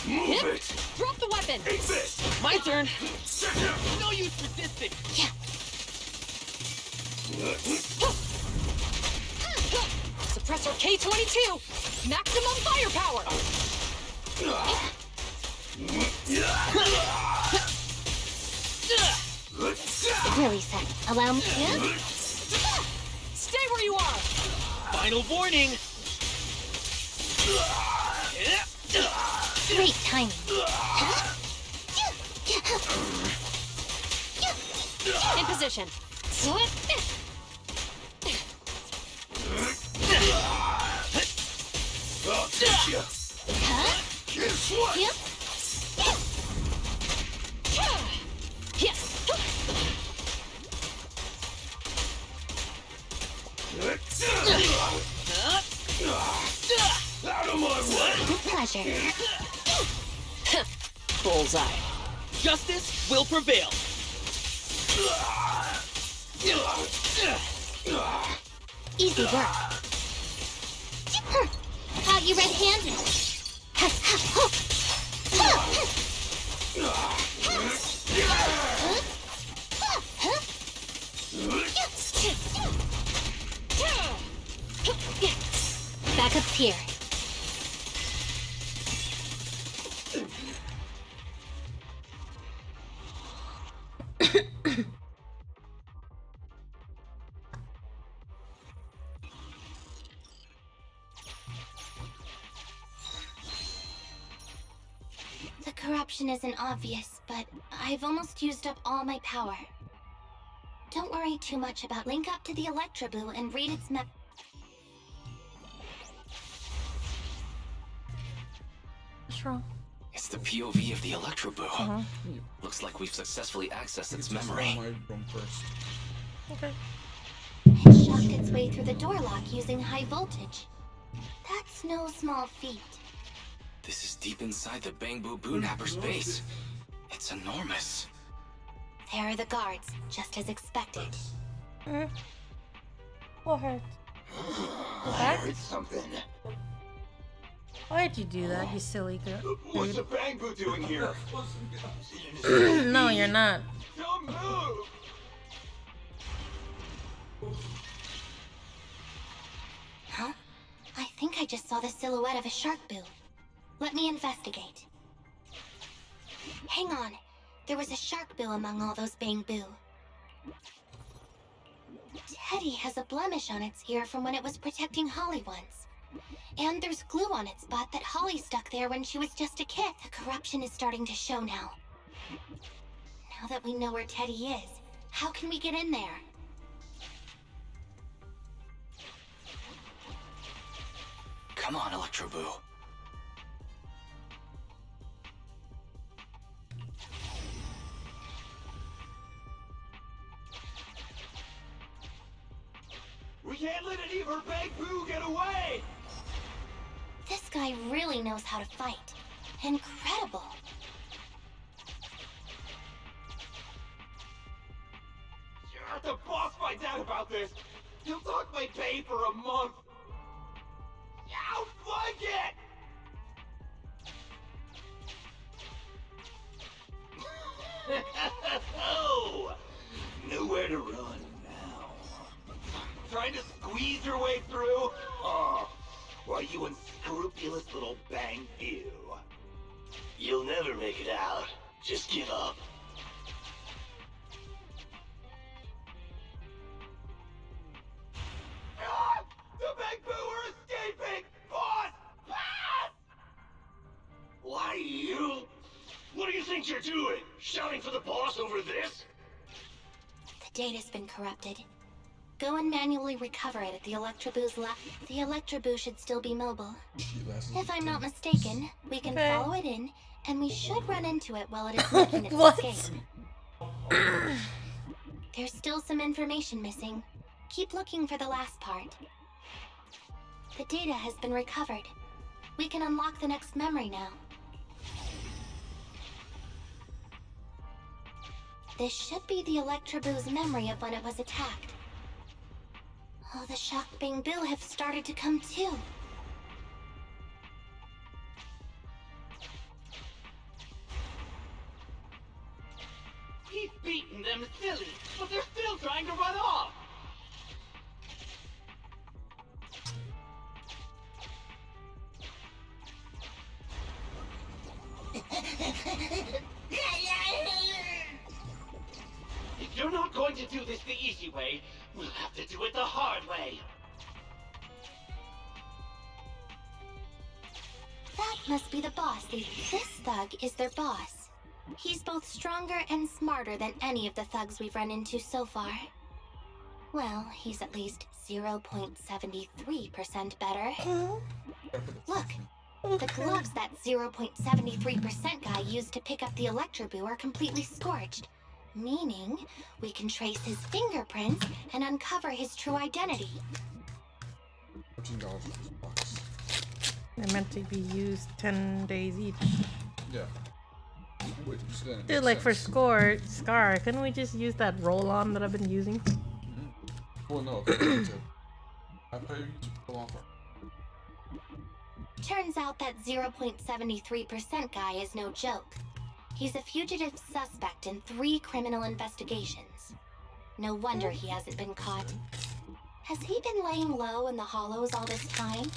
Move it! Drop the weapon. Exist! My turn. No use resisting. Suppressor K-22. Maximum firepower. Timer reset. Allow me. Stay where you are! Final warning! Great timing. In position. I'll teach you. Guess Out of my way! With pleasure. Bullseye. Justice will prevail! Easy work. Caught you red-handed. Backup's here. The corruption isn't obvious, but I've almost used up all my power. Don't worry too much about link up to the Electroboo and read its map. What's wrong? It's the POV of the Electroboo. Looks like we've successfully accessed its memory. Okay. It shocked its way through the door lock using high voltage. That's no small feat. This is deep inside the Bangboo Boonapper's base. It's enormous. There are the guards, just as expected. What hurt? I heard something. Why'd you do that, you silly girl? What's the Bangboo doing here? No, you're not. Don't move! Huh? I think I just saw the silhouette of a shark boo. Let me investigate. Hang on. There was a shark boo among all those Bangboo. Teddy has a blemish on its ear from when it was protecting Holly once. And there's glue on its butt that Holly stuck there when she was just a kid. The corruption is starting to show now. Now that we know where Teddy is, how can we get in there? Come on, Electroboo. We can't let any of her Bangboo get away! This guy really knows how to fight. Incredible. If the boss finds out about this, he'll talk my pay for a month. Outflank it! Oh, nowhere to run now. Trying to squeeze your way through? Oh, why, you unscrupulous little Bangboo. You'll never make it out. Just give up. Ah! The Bangboo are escaping! Boss! Pass! Why, you? What do you think you're doing? Shouting for the boss over this? The data's been corrupted. Go and manually recover it at the Electroboo's lab. The Electroboo should still be mobile. If I'm not mistaken, we can follow it in, and we should run into it while it is making its escape. There's still some information missing. Keep looking for the last part. The data has been recovered. We can unlock the next memory now. This should be the Electroboo's memory of when it was attacked. Oh, the shocked Bangboo have started to come too. We've beaten them silly, but they're still trying to run off! If you're not going to to do this the easy way, we'll have to do it the hard way. That must be the boss. This thug is their boss. He's both stronger and smarter than any of the thugs we've run into so far. Well, he's at least 0.73% better. Look, the gloves that 0.73% guy used to pick up the Electroboo are completely scorched, meaning we can trace his fingerprints and uncover his true identity. $14 for this box. They're meant to be used 10 days each. Yeah. Wait, Dude, like for Scar, couldn't we just use that roll-on that I've been using? Well, no. I pay you to roll on first. Turns out that 0.73% guy is no joke. He's a fugitive suspect in 3 criminal investigations. No wonder he hasn't been caught. Has he been laying low in the hollows all this time?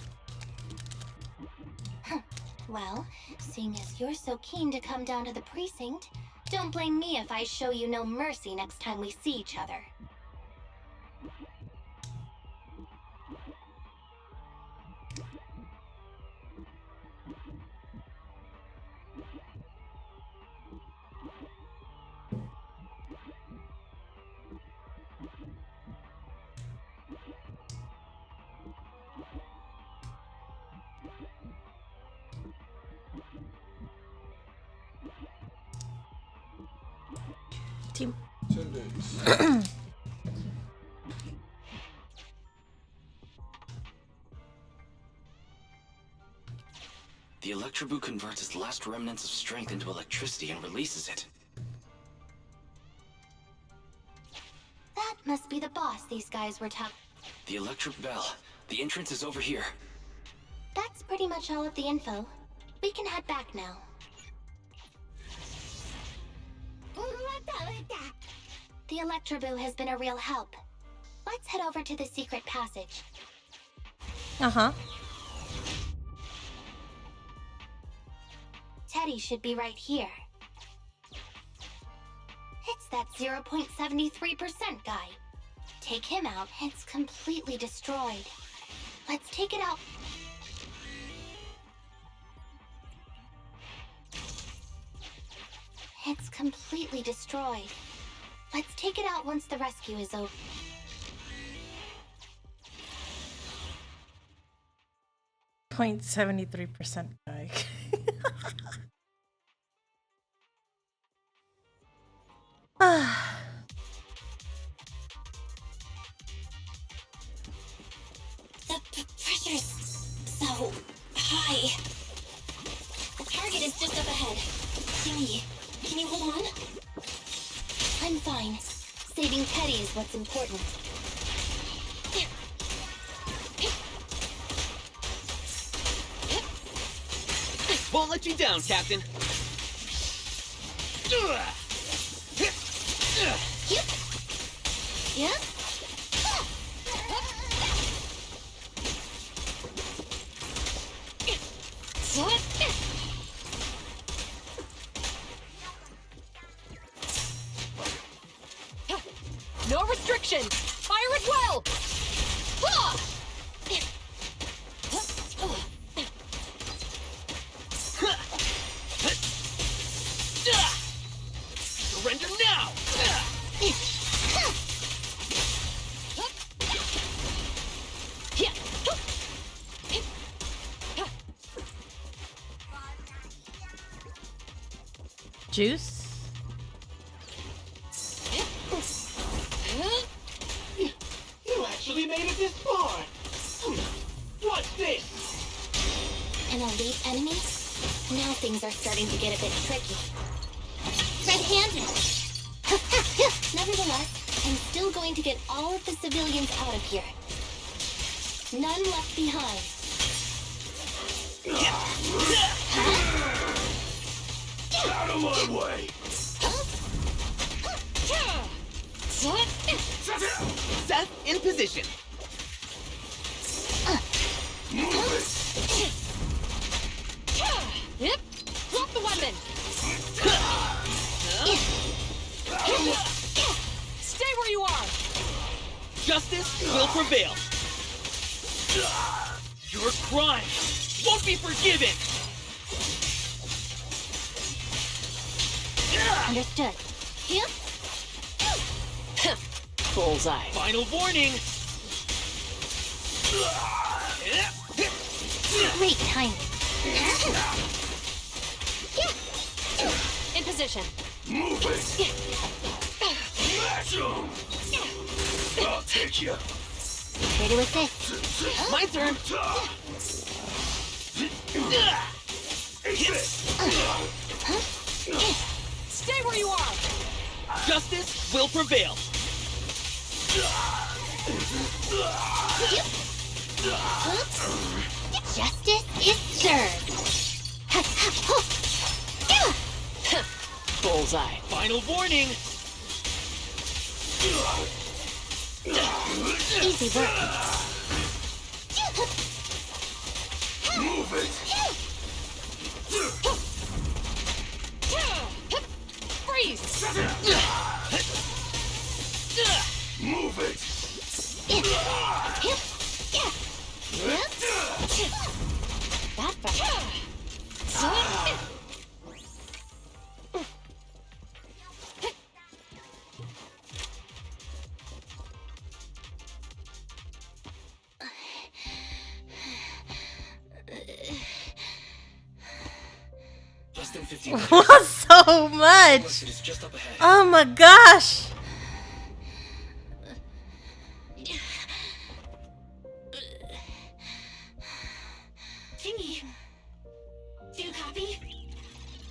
Huh. Well, seeing as you're so keen to come down to the precinct, don't blame me if I show you no mercy next time we see each other. Team. 10 days. The Electroboo converts its last remnants of strength into electricity and releases it. That must be the boss these guys were talking. The electric bell. The entrance is over here. That's pretty much all of the info. We can head back now. The Electroboo has been a real help. Let's head over to the secret passage. Uh-huh. Teddy should be right here. It's that 0.73% guy. Take him out, it's completely destroyed. Let's take it out. It's completely destroyed. Let's take it out once the rescue is over. .73% guy. The pressure's so high. The target is just up ahead. Qingyi, can you hold on? I'm fine. Saving Teddy is what's important. Won't let you down, Captain. Yep. No restrictions! Fire at will! Surrender now! Juice? You actually made it this far! What's this? An elite enemy? Now things are starting to get a bit tricky. Red-handed! Nevertheless, I'm still going to get all of the civilians out of here. None left behind. Out of my way! Seth, in position. Yep. Drop the weapon! Stay where you Justice will prevail. Your crime won't be forgiven. Understood. Yep. Bullseye. Final warning. Great timing. In position. Move it! Smash him! I'll take you. Here to assist. My turn. Stay where you are. Justice will prevail. Justice is served. Bullseye. Final warning. Easy work. Move it! Freeze. Move it! That Less than 15 What's so much? It is just up ahead. Oh my gosh. Qingyi, do you copy?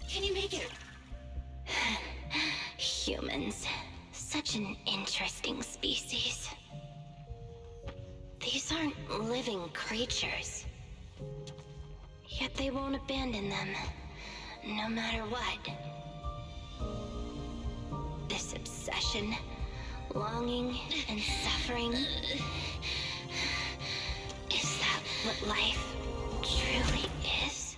Can you make it? Humans. Such an interesting species. These aren't living creatures. Yet they won't abandon them, no matter what. This obsession, longing, and suffering. Is that what life truly is?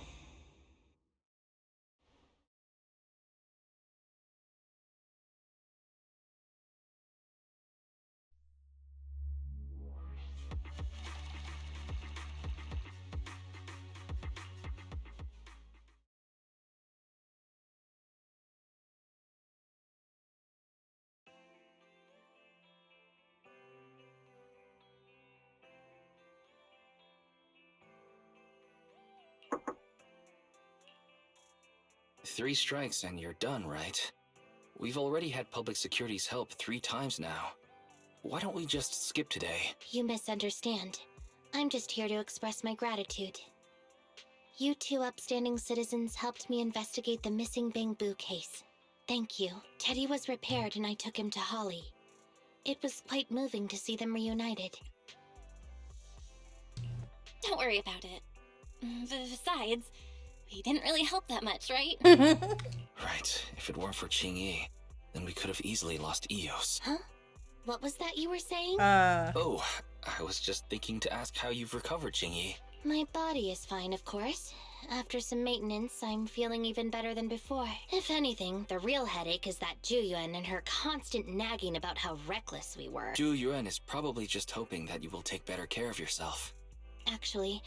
Three strikes and you're done, right? We've already had public security's help 3 times now. Why don't we just skip today? You misunderstand. I'm just here to express my gratitude. You two upstanding citizens helped me investigate the missing Bangboo case. Thank you. Teddy was repaired and I took him to Holly. It was quite moving to see them reunited. Don't worry about it. Besides, we didn't really help that much, right? Right. If it weren't for Qingyi, then we could have easily lost Eos. Huh? What was that you were saying? Oh, I was just thinking to ask how you've recovered, Qingyi. My body is fine, of course. After some maintenance, I'm feeling even better than before. If anything, the real headache is that Juyuan and her constant nagging about how reckless we were. Juyuan is probably just hoping that you will take better care of yourself. Actually,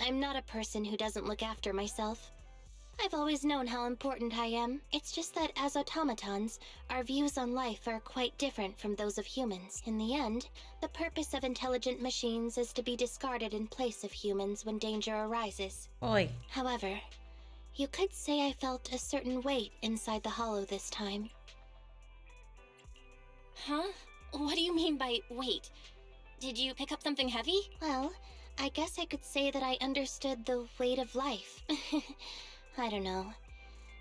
I'm not a person who doesn't look after myself. I've always known how important I am. It's just that as automatons, our views on life are quite different from those of humans. In the end, the purpose of intelligent machines is to be discarded in place of humans when danger arises. Oi. However, you could say I felt a certain weight inside the hollow this time. Huh? What do you mean by weight? Did you pick up something heavy? Well, I guess I could say that I understood the weight of life. I don't know.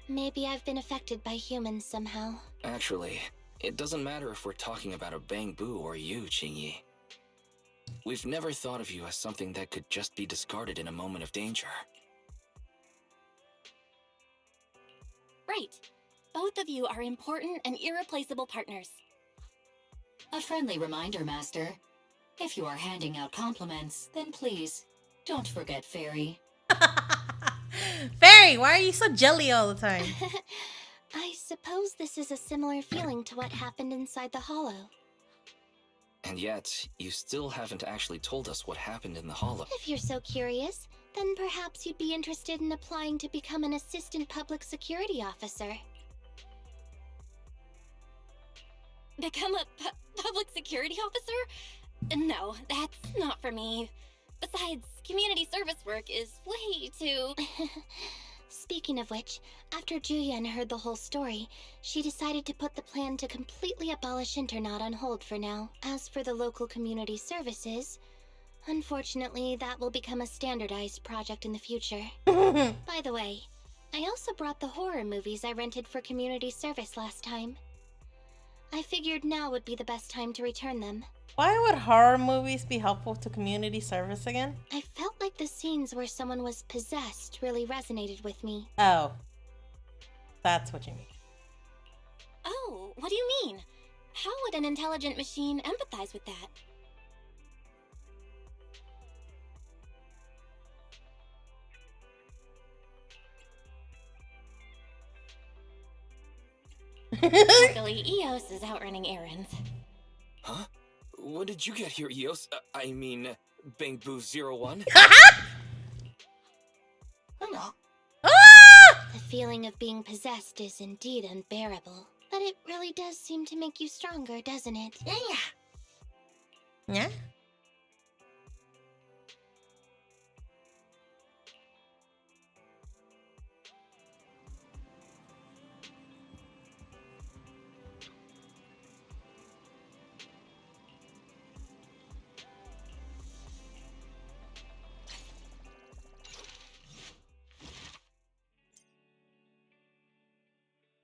Maybe I've been affected by humans somehow. Actually, it doesn't matter if we're talking about a Bangboo or you, Qingyi. We've never thought of you as something that could just be discarded in a moment of danger. Right. Both of you are important and irreplaceable partners. A friendly reminder, Master. If you are handing out compliments, then please, don't forget Fairy. Fairy, why are you so jelly all the time? I suppose this is a similar feeling to what happened inside the hollow. And yet, you still haven't actually told us what happened in the hollow. If you're so curious, then perhaps you'd be interested in applying to become an assistant public security officer. Become a public security officer? No, that's not for me. Besides, community service work is way too... Speaking of which, after Juyen heard the whole story, she decided to put the plan to completely abolish Internat on hold for now. As for the local community services, unfortunately, that will become a standardized project in the future. By the way, I also brought the horror movies I rented for community service last time. I figured now would be the best time to return them. Why would horror movies be helpful to community service again? I felt like the scenes where someone was possessed really resonated with me. Oh. That's what you mean. Oh, what do you mean? How would an intelligent machine empathize with that? Luckily, Eos is out running errands. Huh? When did you get here, Eos? I mean, Bangboo 01? The feeling of being possessed is indeed unbearable. But it really does seem to make you stronger, doesn't it? Yeah?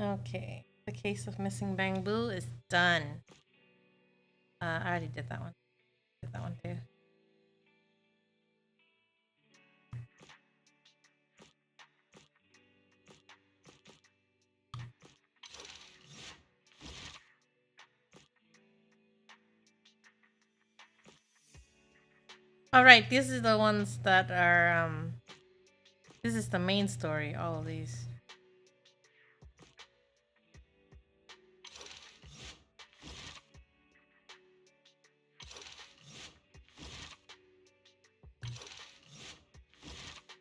Okay, the case of missing Bangboo is done. I already did that one. Did that one too. All right, this is the ones that are this is the main story, all of these.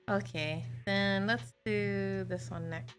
Okay, then let's do this one next.